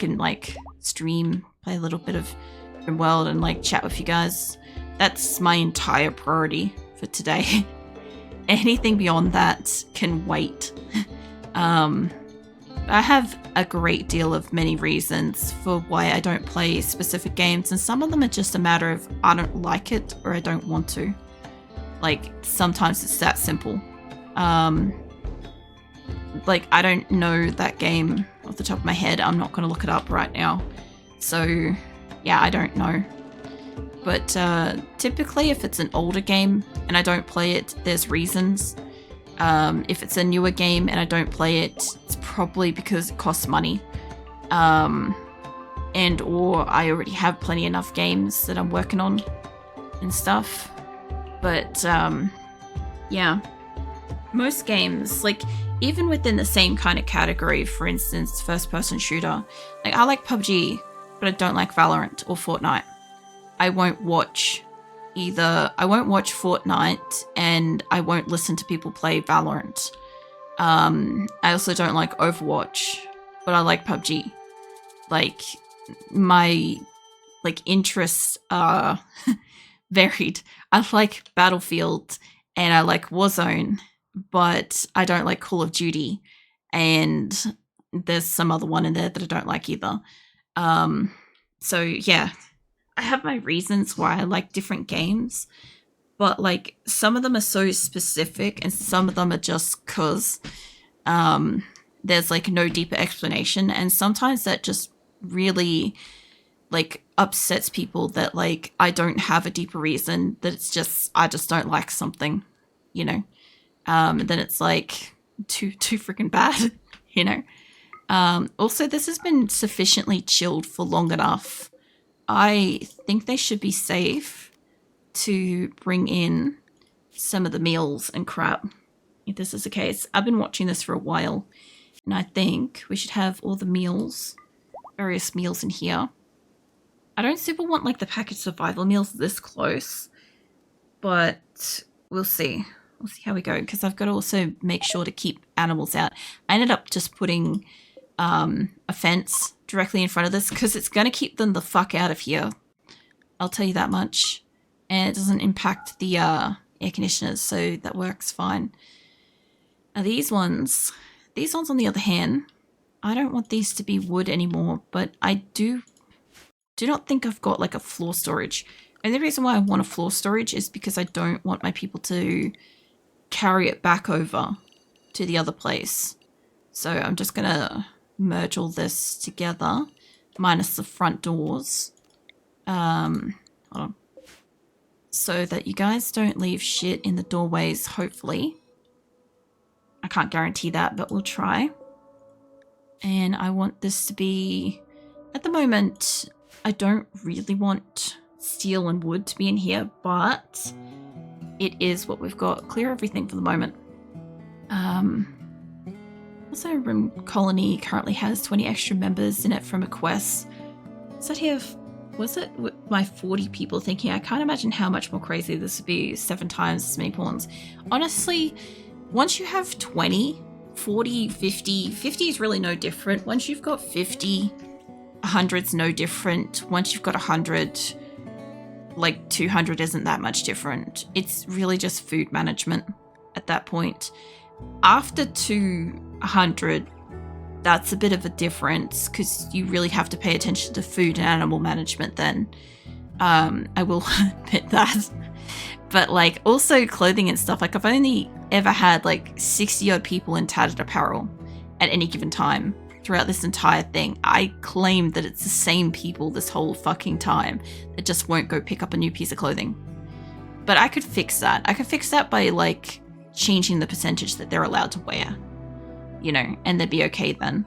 can like stream, play a little bit of RimWorld and like chat with you guys. That's my entire priority for today. Anything beyond that can wait. I have a great deal of many reasons for why I don't play specific games, and some of them are just a matter of I don't like it or I don't want to. Like, sometimes it's that simple. Like, I don't know that game off the top of my head. I'm not going to look it up right now. So, yeah, I don't know. But typically, if it's an older game and I don't play it, there's reasons. If it's a newer game and I don't play it, it's probably because it costs money. And or I already have plenty enough games that I'm working on and stuff. But yeah, most games, like even within the same kind of category, for instance, first-person shooter, like I like PUBG, but I don't like Valorant or Fortnite. I won't watch Fortnite and I won't listen to people play Valorant. I also don't like Overwatch, but I like PUBG. Like, my interests are varied. I like Battlefield and I like Warzone, but I don't like Call of Duty, and there's some other one in there that I don't like either. So yeah, I have my reasons why I like different games, but like some of them are so specific and some of them are just cause there's like no deeper explanation, and sometimes that just really like upsets people that like I don't have a deeper reason, that it's just I just don't like something, you know. And then it's like too freaking bad, you know. Also, this has been sufficiently chilled for long enough. I think they should be safe to bring in some of the meals and crap, if this is the case. I've been watching this for a while, and I think we should have all the meals, various meals in here. I don't super want like the packaged survival meals this close, but we'll see. We'll see how we go, because I've got to also make sure to keep animals out. I ended up just putting a fence directly in front of this because it's going to keep them the fuck out of here. I'll tell you that much. And it doesn't impact the air conditioners, so that works fine. Now these ones on the other hand, I don't want these to be wood anymore, but I do not think I've got like a floor storage. And the reason why I want a floor storage is because I don't want my people to carry it back over to the other place. So I'm just going to merge all this together, minus the front doors. Hold on. So that you guys don't leave shit in the doorways, hopefully. I can't guarantee that, but we'll try. And I want this to be, at the moment, I don't really want steel and wood to be in here, but it is what we've got. Clear everything for the moment. Also, Rim Colony currently has 20 extra members in it from a quest. So here, was it my 40 people thinking? I can't imagine how much more crazy this would be. 7 times as many pawns. Honestly, once you have 20, 40, 50 is really no different. Once you've got 50, 100's no different. Once you've got 100, like 200 isn't that much different. It's really just food management at that point. After 200, that's a bit of a difference because you really have to pay attention to food and animal management then. I will admit that. But like also clothing and stuff, like I've only ever had like 60 odd people in tattered apparel at any given time throughout this entire thing. I claim that it's the same people this whole fucking time that just won't go pick up a new piece of clothing. But I could fix that. I could fix that by like changing the percentage that they're allowed to wear, you know, and they'd be okay then.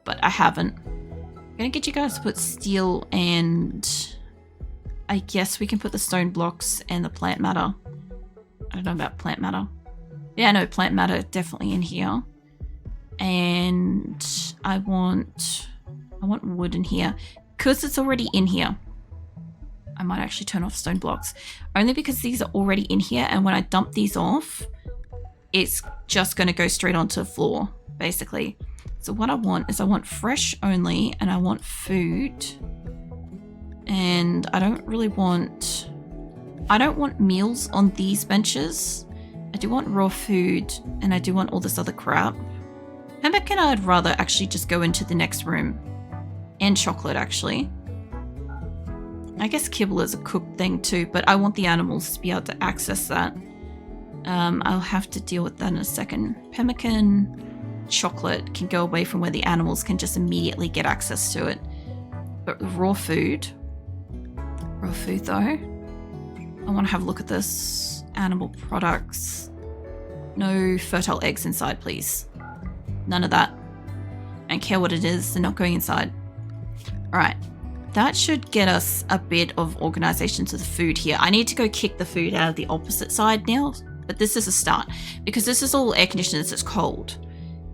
But I haven't. I'm gonna get you guys to put steel, and I guess we can put the stone blocks and the plant matter. I don't know about plant matter. Yeah, no, plant matter definitely in here. And I want wood in here because it's already in here. I might actually turn off stone blocks only because these are already in here, and when I dump these off, it's just going to go straight onto the floor, basically. So what I want is I want fresh only, and I want food. And I don't want meals on these benches. I do want raw food, and I do want all this other crap. Pemmican I'd rather actually just go into the next room. And chocolate, actually. I guess kibble is a cooked thing too, but I want the animals to be able to access that. I'll have to deal with that in a second. Pemmican chocolate can go away from where the animals can just immediately get access to it. But raw food though, I want to have a look at this. Animal products. No fertile eggs inside, please. None of that. I don't care what it is, they're not going inside. Alright, that should get us a bit of organization to the food here. I need to go kick the food out of the opposite side now, but this is a start. Because this is all air conditioned as it's cold.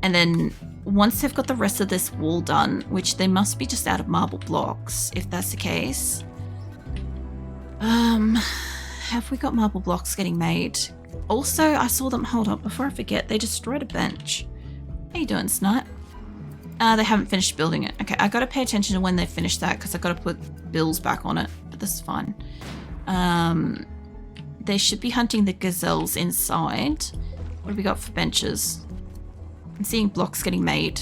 And then once they've got the rest of this wall done, which they must be just out of marble blocks, if that's the case. Have we got marble blocks getting made? Also, I saw them, hold up, before I forget, they destroyed a bench. How you doing, Snipe? They haven't finished building it. Okay, I gotta pay attention to when they finish that because I gotta put bills back on it, but this is fine. They should be hunting the gazelles inside. What have we got for benches? I'm seeing blocks getting made.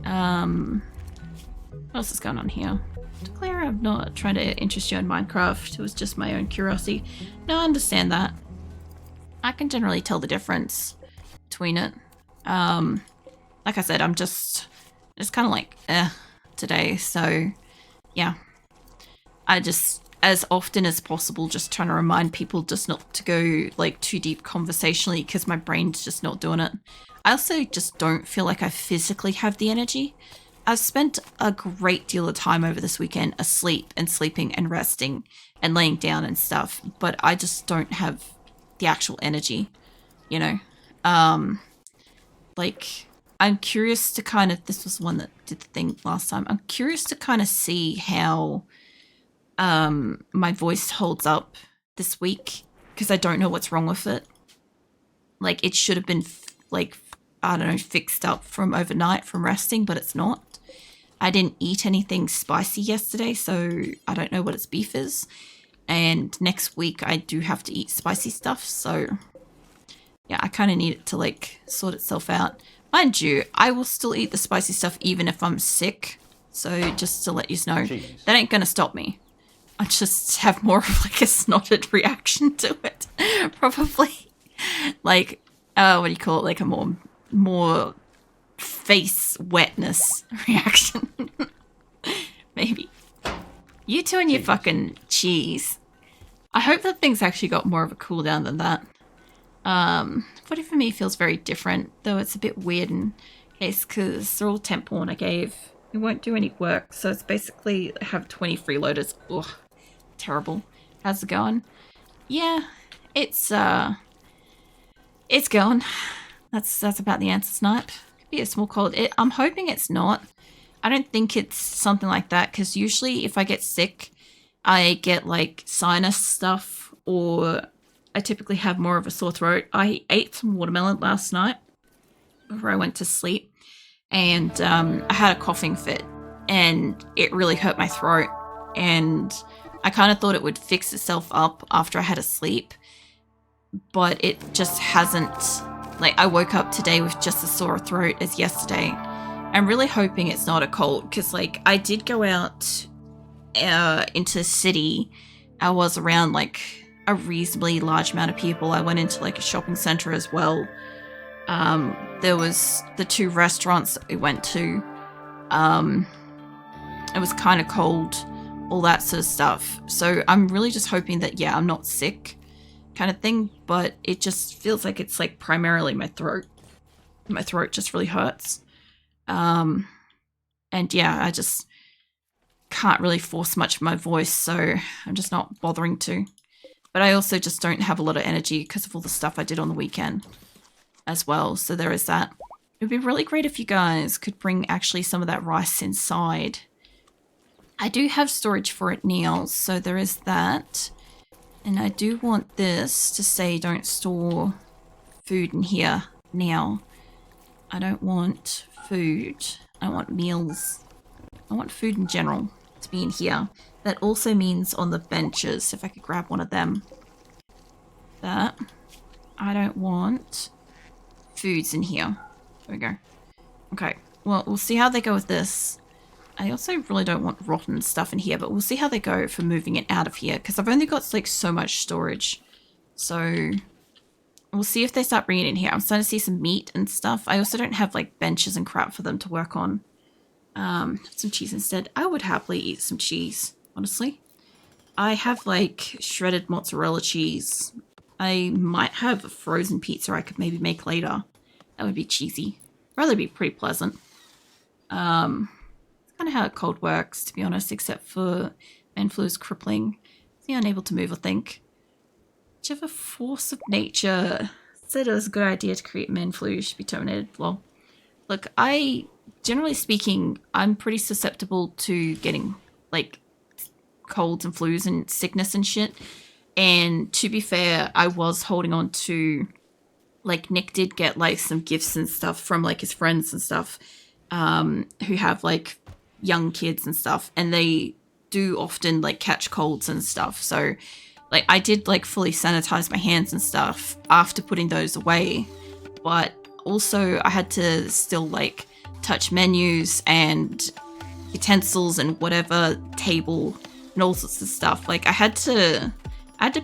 What else is going on here? Declare I'm not trying to interest you in Minecraft. It was just my own curiosity. No, I understand that. I can generally tell the difference between it. Like I said, I'm just kind of like, today. So, yeah. I just, as often as possible, just trying to remind people just not to go, like, too deep conversationally because my brain's just not doing it. I also just don't feel like I physically have the energy. I've spent a great deal of time over this weekend asleep and sleeping and resting and laying down and stuff, but I just don't have the actual energy, you know? Like, I'm curious to kind of, this was the one that did the thing last time, I'm curious to kind of see how my voice holds up this week, because I don't know what's wrong with it. Like, it should have been, like, I don't know, fixed up from overnight from resting, but it's not. I didn't eat anything spicy yesterday, so I don't know what its beef is. And next week I do have to eat spicy stuff, so yeah, I kind of need it to, like, sort itself out. Mind you, I will still eat the spicy stuff even if I'm sick. So just to let you know, Jeez. That ain't gonna stop me. I just have more of, like, a snotted reaction to it. Probably. Like, what do you call it? Like a more face wetness reaction. Maybe. You two and your fucking cheese. I hope that thing's actually got more of a cooldown than that. 40 for me feels very different, though it's a bit weird in case because they're all temp porn I gave. It won't do any work, so it's basically have 20 freeloaders. Ugh, terrible. How's it going? Yeah, it's going. That's about the answer, Snipe. Could be a small cold. I'm hoping it's not. I don't think it's something like that, because usually if I get sick, I get, like, sinus stuff, or I typically have more of a sore throat. I ate some watermelon last night before I went to sleep, and I had a coughing fit, and it really hurt my throat, and I kind of thought it would fix itself up after I had a sleep, but it just hasn't. Like, I woke up today with just as sore throat as yesterday. I'm really hoping it's not a cold, because, like, I did go out into the city. I was around, like, a reasonably large amount of people. I went into, like, a shopping center as well. There was the 2 restaurants that we went to. It was kind of cold, all that sort of stuff. So I'm really just hoping that, yeah, I'm not sick kind of thing, but it just feels like it's, like, primarily my throat. My throat just really hurts. And yeah, I just can't really force much of my voice, so I'm just not bothering to. But I also just don't have a lot of energy because of all the stuff I did on the weekend as well, so there is that. It would be really great if you guys could bring actually some of that rice inside. I do have storage for it now, so there is that. And I do want this to say don't store food in here now. I don't want food. I want meals. I want food in general to be in here. That also means on the benches, if I could grab one of them. That. I don't want foods in here. There we go. Okay, well, we'll see how they go with this. I also really don't want rotten stuff in here, but we'll see how they go for moving it out of here, because I've only got like so much storage. So we'll see if they start bringing it in here. I'm starting to see some meat and stuff. I also don't have like benches and crap for them to work on. Some cheese instead. I would happily eat some cheese, honestly. I have like shredded mozzarella cheese. I might have a frozen pizza I could maybe make later. That would be cheesy. Probably be pretty pleasant. It's kind of how cold works, to be honest, except for Manflu's crippling. Is he unable to move, I think? Whichever force of nature said it was a good idea to create Manflu should be terminated. Well, look, generally speaking, I'm pretty susceptible to getting, like, colds and flus and sickness and shit. And to be fair, I was holding on to, like, Nick did get, like, some gifts and stuff from, like, his friends and stuff, who have, like, young kids and stuff. And they do often, like, catch colds and stuff. So, like, I did, like, fully sanitize my hands and stuff after putting those away. But also, I had to still, like, touch menus and utensils and whatever table and all sorts of stuff. Like, I had to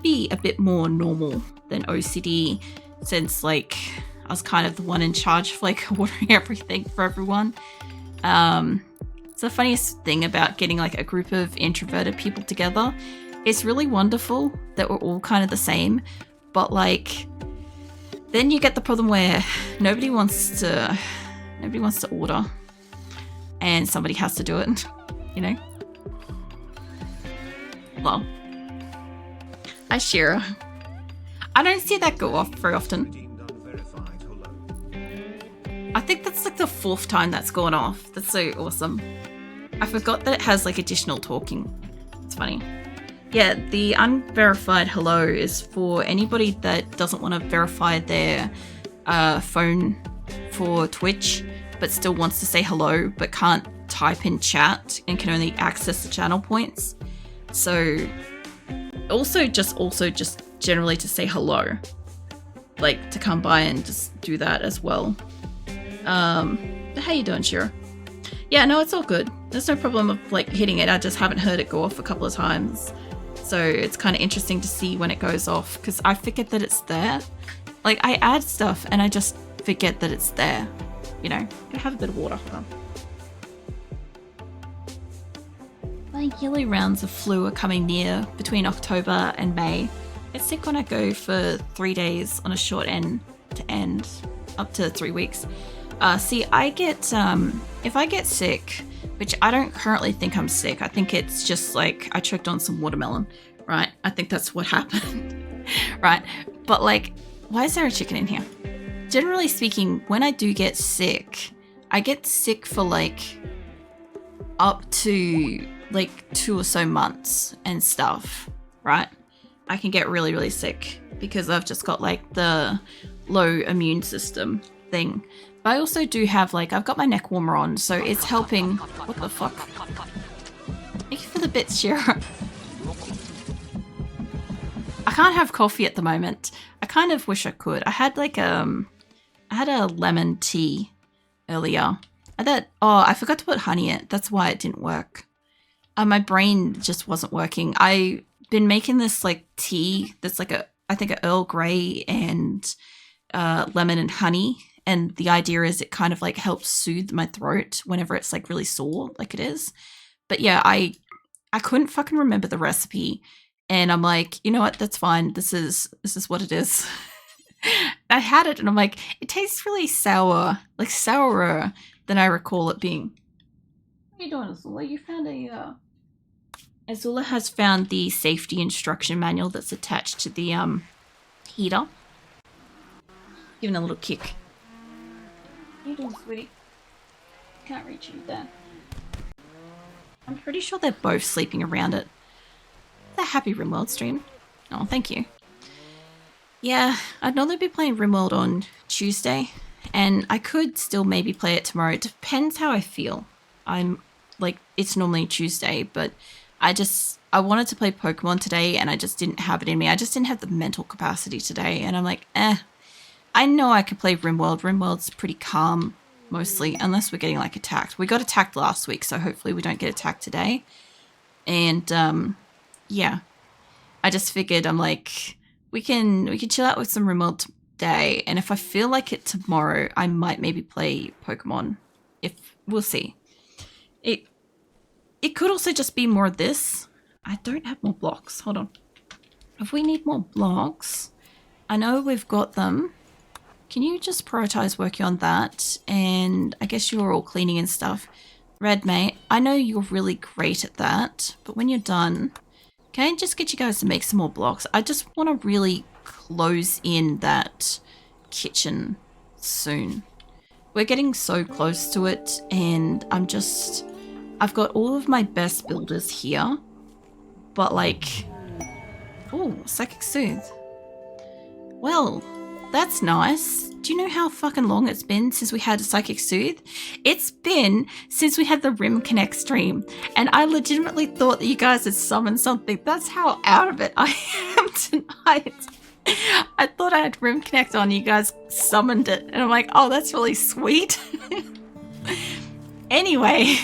be a bit more normal than OCD, since like I was kind of the one in charge of like ordering everything for everyone. It's the funniest thing about getting like a group of introverted people together. It's really wonderful that we're all kind of the same, but like then you get the problem where nobody wants to order and somebody has to do it, you know? Well, I share. I don't see that go off very often. I think that's like the 4th time that's gone off. That's so awesome. I forgot that it has like additional talking. It's funny. Yeah, the unverified hello is for anybody that doesn't want to verify their phone for Twitch, but still wants to say hello, but can't type in chat and can only access the channel points. So also just generally to say hello, like to come by and just do that as well. How you doing, Shira? Yeah, no, it's all good. There's no problem of like hitting it. I just haven't heard it go off a couple of times, so it's kind of interesting to see when it goes off, because I forget that it's there. Like, I add stuff and I just forget that it's there, you know. Gonna have a bit of water. Hold on. My yearly rounds of flu are coming near between October and May. It's sick when I go for 3 days on a short end to end, up to 3 weeks. See, I get, if I get sick, which I don't currently think I'm sick, I think it's just like I choked on some watermelon, right? I think that's what happened, right? But like, why is there a chicken in here? Generally speaking, when I do get sick, I get sick for like up to like 2 or so months and stuff, right? I can get really, really sick because I've just got like the low immune system thing. But I also do have like, I've got my neck warmer on, so it's helping. What the fuck? Thank you for the bits, Shira. I can't have coffee at the moment. I kind of wish I could. I had like I had a lemon tea earlier. I forgot to put honey in it. That's why it didn't work. My brain just wasn't working. I've been making this like tea that's like I think a Earl Grey and lemon and honey. And the idea is it kind of like helps soothe my throat whenever it's like really sore, like it is. But yeah, I couldn't fucking remember the recipe. And I'm like, you know what? That's fine. This is what it is. I had it and I'm like, it tastes really sour, like sourer than I recall it being. What are you doing, Azula? You found Azula has found the safety instruction manual that's attached to the heater. Giving a little kick. What are you doing, sweetie? Can't reach you there. I'm pretty sure they're both sleeping around it. It's a happy RimWorld stream. Oh, thank you. Yeah, I'd normally be playing RimWorld on Tuesday, and I could still maybe play it tomorrow. It depends how I feel. I'm like, it's normally Tuesday, but I wanted to play Pokemon today, and I just didn't have it in me. I just didn't have the mental capacity today, and I'm like, I know I could play RimWorld. RimWorld's pretty calm, mostly, unless we're getting, like, attacked. We got attacked last week, so hopefully we don't get attacked today. And, yeah. I just figured, I'm like, we can chill out with some RimWorld today, and if I feel like it tomorrow, I might maybe play Pokemon. We'll see. It could also just be more of this. I don't have more blocks. Hold on. If we need more blocks, I know we've got them. Can you just prioritize working on that? And I guess you're all cleaning and stuff. Red mate, I know you're really great at that, but when you're done, can I just get you guys to make some more blocks? I just want to really close in that kitchen soon. We're getting so close to it, and I've got all of my best builders here, but like, oh, Psychic Soothe. Well, that's nice. Do you know how fucking long it's been since we had a Psychic Soothe? It's been since we had the Rim Connect stream, and I legitimately thought that you guys had summoned something. That's how out of it I am tonight. I thought I had Rim Connect on, you guys summoned it, and I'm like, oh, that's really sweet. Anyway,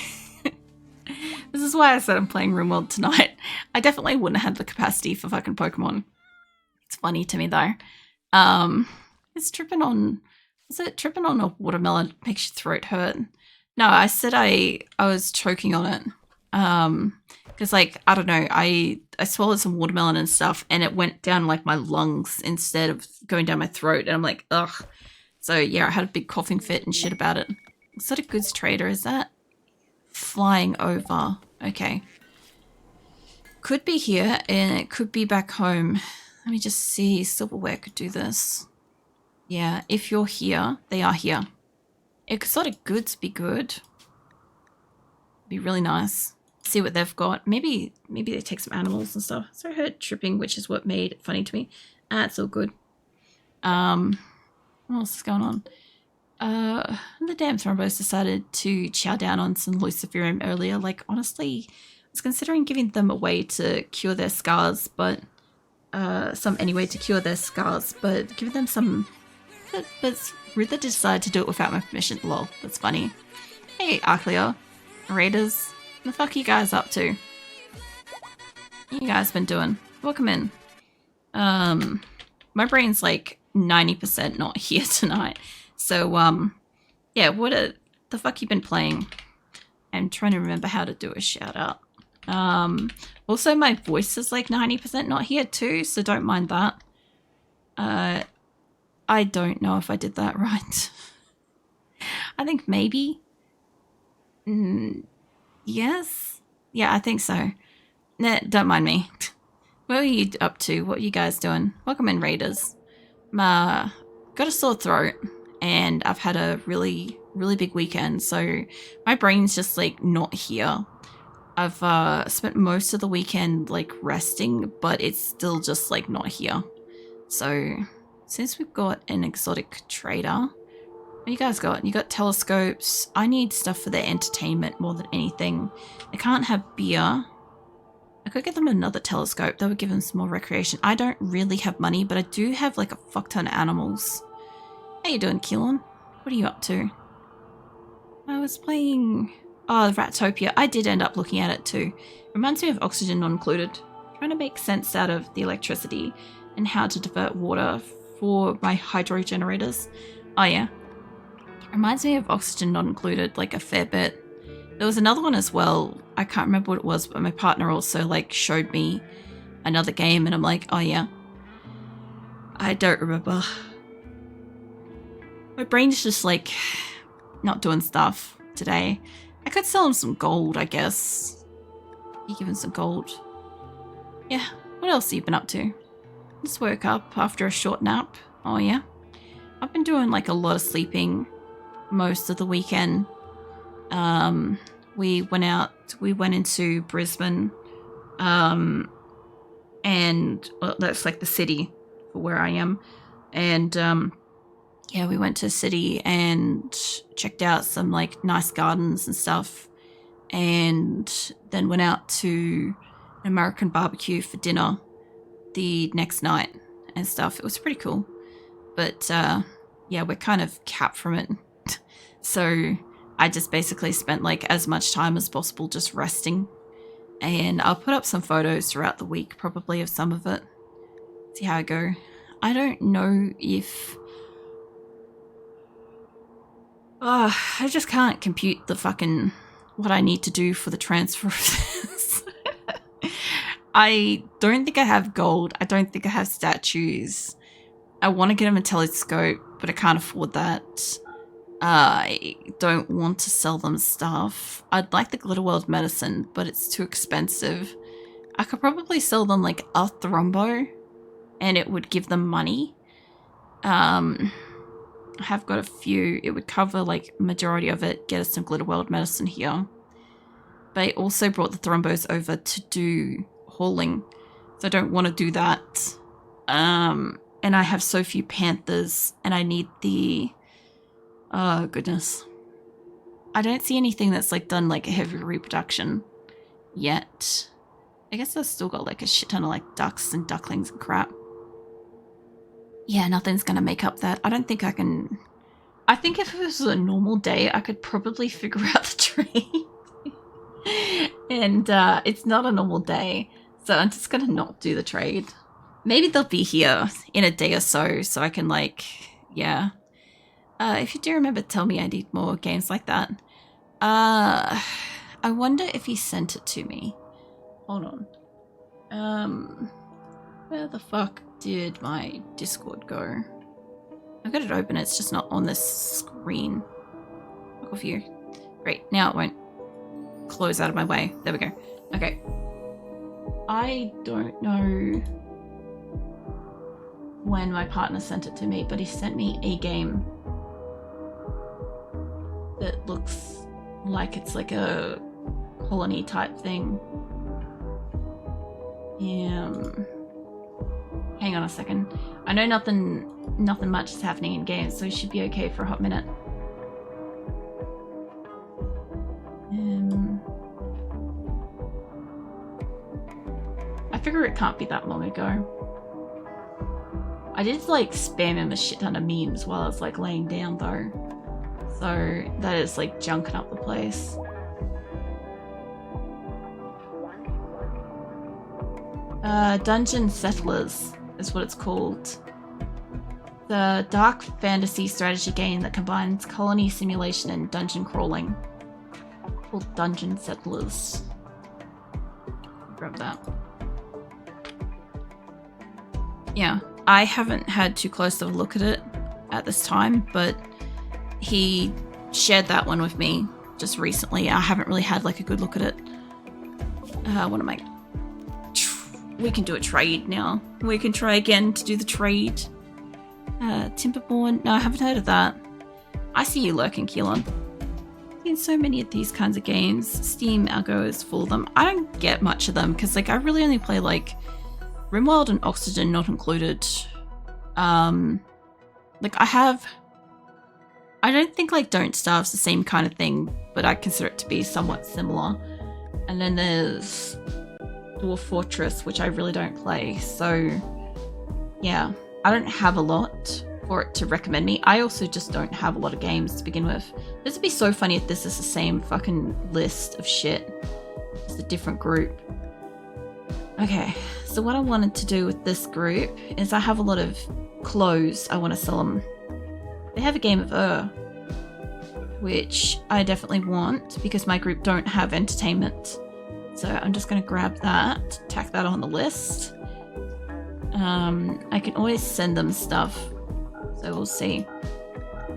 this is why I said I'm playing RimWorld tonight. I definitely wouldn't have had the capacity for fucking Pokemon. It's funny to me though. Is it tripping on a watermelon makes your throat hurt? No, I said I was choking on it. Because like, I don't know, I swallowed some watermelon and stuff, and it went down like my lungs instead of going down my throat, and I'm like, ugh. So yeah, I had a big coughing fit and shit about it. Is that a goods trader? Is that flying over? Okay. Could be here, and it could be back home. Let me just see. Silverware could do this. Yeah, if you're here, they are here. Exotic goods be good. Be really nice. See what they've got. Maybe they take some animals and stuff. So I heard tripping, which is what made it funny to me. It's all good. What else is going on? The damn Thrombos decided to chow down on some Luciferium earlier. Like, honestly, I was considering giving them a way to cure their scars, but to cure their scars, but giving them some. But it's rude that they decided to do it without my permission. Lol, that's funny. Hey, Arcleo, Raiders, what the fuck are you guys up to? What you guys been doing? Welcome in. My brain's like 90% not here tonight. So, yeah, the fuck you been playing? I'm trying to remember how to do a shout out. Also my voice is like 90% not here too, so don't mind that. I don't know if I did that right. I think maybe. Yes? Yeah, I think so. Nah, don't mind me. What are you up to? What are you guys doing? Welcome in, Raiders. Got a sore throat, and I've had a really, really big weekend, so my brain's just like not here. I've spent most of the weekend like resting, but it's still just like not here. So since we've got an exotic trader, what you guys got? You got telescopes. I need stuff for their entertainment more than anything. They can't have beer. I could get them another telescope. That would give them some more recreation. I don't really have money, but I do have like a fuck ton of animals. How you doing, Keelan? What are you up to? I was playing... Oh, Ratopia. I did end up looking at it too. Reminds me of Oxygen Not Included. Trying to make sense out of the electricity and how to divert water for my hydro generators. Oh yeah. Reminds me of Oxygen Not Included like a fair bit. There was another one as well. I can't remember what it was, but my partner also like showed me another game, and I'm like, oh yeah. I don't remember. My brain's just like not doing stuff today. I could sell him some gold, I guess. You give him some gold. Yeah, what else have you been up to? Just woke up after a short nap. Oh yeah. I've been doing like a lot of sleeping most of the weekend. We went into Brisbane, and well, that's like the city for where I am. And yeah, we went to the city and checked out some like nice gardens and stuff, and then went out to an American barbecue for dinner the next night and stuff. It was pretty cool. But yeah, we're kind of capped from it. So I just basically spent like as much time as possible just resting. And I'll put up some photos throughout the week, probably, of some of it. See how I go. I don't know if... I just can't compute the fucking... what I need to do for the transfer of this. I don't think I have gold. I don't think I have statues. I want to get them a telescope, but I can't afford that. I don't want to sell them stuff. I'd like the Glitterworld medicine, but it's too expensive. I could probably sell them like a thrombo, and it would give them money. I have got a few. It would cover like majority of it, get us some Glitterworld medicine here. But I also brought the thrombos over to do hauling, so I don't want to do that. And I have so few panthers, and I need the... oh, goodness. I don't see anything that's, like, done, like, a heavy reproduction yet. I guess I've still got, like, a shit ton of, like, ducks and ducklings and crap. Yeah, nothing's gonna make up that. I don't think I can... I think if it was a normal day, I could probably figure out the trade. And, it's not a normal day, so I'm just gonna not do the trade. Maybe they'll be here in a day or so I can, like, yeah. If you do remember, tell me I need more games like that. I wonder if he sent it to me. Hold on. Where the fuck did my Discord go? I've got it open, it's just not on this screen. Fuck off you. Great, now it won't close out of my way. There we go. Okay. I don't know when my partner sent it to me, but he sent me a game that looks like it's like a colony type thing. Hang on a second. I know nothing much is happening in games, so it should be okay for a hot minute. I figure it can't be that long ago. I did like spam him a shit ton of memes while I was like laying down though. So that is like junking up the place. Dungeon Settlers is what it's called. The dark fantasy strategy game that combines colony simulation and dungeon crawling. Called Dungeon Settlers. Grab that. Yeah, I haven't had too close of a look at it at this time, but he shared that one with me just recently. I haven't really had like a good look at it. What am I? We can do a trade now. We can try again to do the trade. Timberborn. No, I haven't heard of that. I see you lurking, Keelan. In so many of these kinds of games, Steam algo is full of them. I don't get much of them because like I really only play like RimWorld and Oxygen not included. Like I don't think like Don't Starve's the same kind of thing, but I consider it to be somewhat similar. And then there's Dwarf Fortress, which I really don't play. So yeah, I don't have a lot for it to recommend me. I also just don't have a lot of games to begin with. This would be so funny if this is the same fucking list of shit. Just a different group. Okay, so what I wanted to do with this group is I have a lot of clothes I want to sell them. They have a game of which I definitely want because my group don't have entertainment. So I'm just going to grab that, tack that on the list. I can always send them stuff, so we'll see.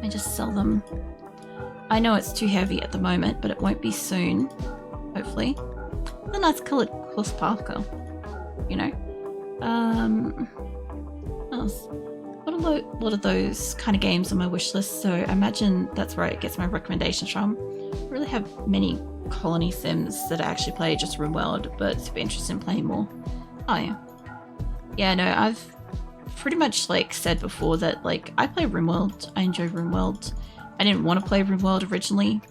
I just sell them. I know it's too heavy at the moment, but it won't be soon, hopefully. It's a nice coloured horse parka, you know. What else? Got a lot of those kind of games on my wish list, so I imagine that's where it gets my recommendations from. I really have many colony sims that I actually play, just RimWorld, but it's super interested in playing more. Oh yeah. Yeah, no, I've pretty much like said before that like I play RimWorld. I enjoy RimWorld. I didn't want to play RimWorld originally.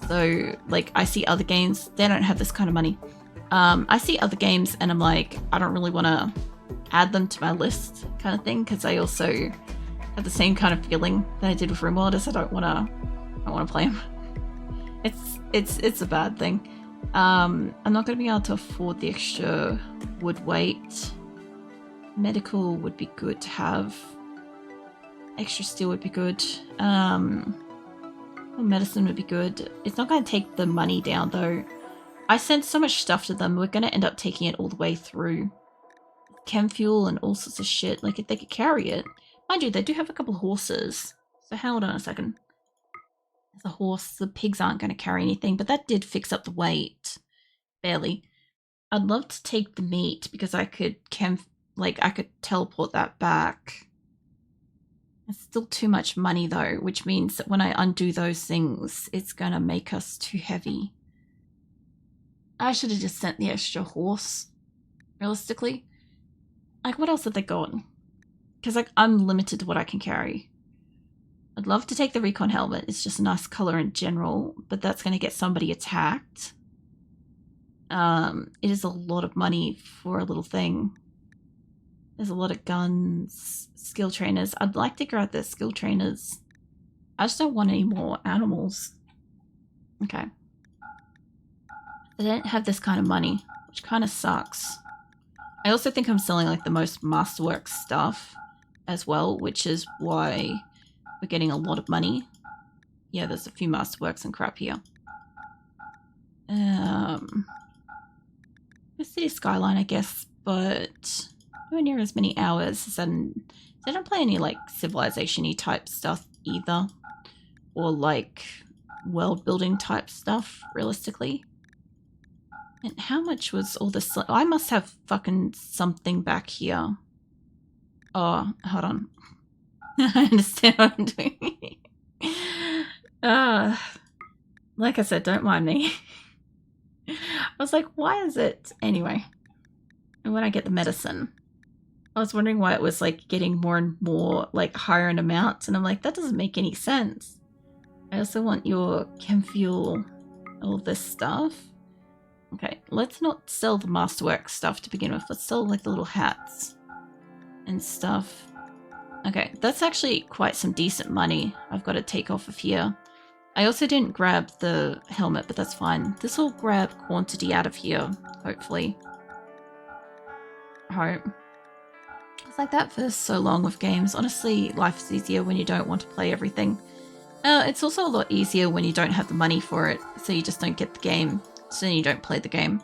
So like I see other games, they don't have this kind of money. I see other games and I'm like, I don't really want to add them to my list kind of thing, because I also have the same kind of feeling that I did with RimWorld as I don't want to play them. It's a bad thing. I'm not going to be able to afford the extra wood weight. Medical would be good to have. Extra steel would be good. Medicine would be good. It's not going to take the money down though. I sent so much stuff to them, we're going to end up taking it all the way through. Chem fuel and all sorts of shit. Like, if they could carry it. Mind you, they do have a couple of horses. So hold on a second. There's a horse. The pigs aren't going to carry anything, but that did fix up the weight. Barely. I'd love to take the meat because I could I could teleport that back. It's still too much money though, which means that when I undo those things, it's going to make us too heavy. I should have just sent the extra horse, realistically. Like, what else have they got? Because, like, I'm limited to what I can carry. I'd love to take the recon helmet. It's just a nice color in general, but that's going to get somebody attacked. It is a lot of money for a little thing. There's a lot of guns, skill trainers. I'd like to grab the skill trainers. I just don't want any more animals. Okay. They don't have this kind of money, which kind of sucks. I also think I'm selling like the most Masterworks stuff as well, which is why we're getting a lot of money. Yeah, there's a few Masterworks and crap here. The city skyline, I guess, but nowhere near as many hours. And they don't play any like civilization-y type stuff either, or like world building type stuff, realistically. And how much was all this? I must have fucking something back here. Oh, hold on. I understand what I'm doing. Like I said, don't mind me. I was like, why is it? Anyway. And when I get the medicine, I was wondering why it was like getting more and more like higher in amounts. And I'm like, that doesn't make any sense. I also want your chem fuel, all this stuff. Okay, let's not sell the Masterwork stuff to begin with. Let's sell like the little hats and stuff. Okay, that's actually quite some decent money I've got to take off of here. I also didn't grab the helmet, but that's fine. This will grab quantity out of here, hopefully. I hope. It's like that for so long with games. Honestly, life is easier when you don't want to play everything. It's also a lot easier when you don't have the money for it, so you just don't get the game. So then you don't play the game,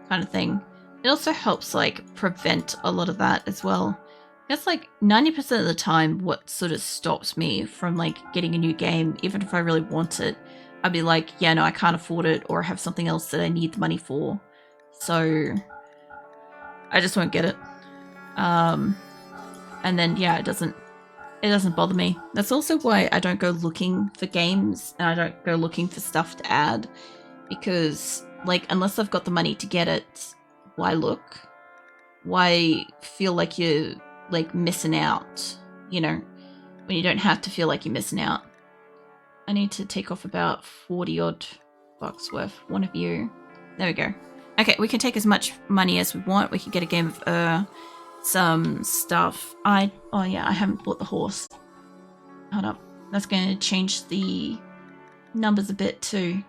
kind of thing. It also helps like prevent a lot of that as well. That's like 90% of the time what sort of stops me from like getting a new game. Even if I really want it, I'd be like, yeah, no, I can't afford it, or I have something else that I need the money for. So I just won't get it. And then yeah, it doesn't bother me. That's also why I don't go looking for games and I don't go looking for stuff to add. Because, like, unless I've got the money to get it, why look? Why feel like you're, like, missing out, you know, when you don't have to feel like you're missing out? I need to take off about 40-odd bucks worth. One of you. There we go. Okay, we can take as much money as we want. We can get a game of, some stuff. Oh yeah, I haven't bought the horse. Hold up. That's going to change the numbers a bit too.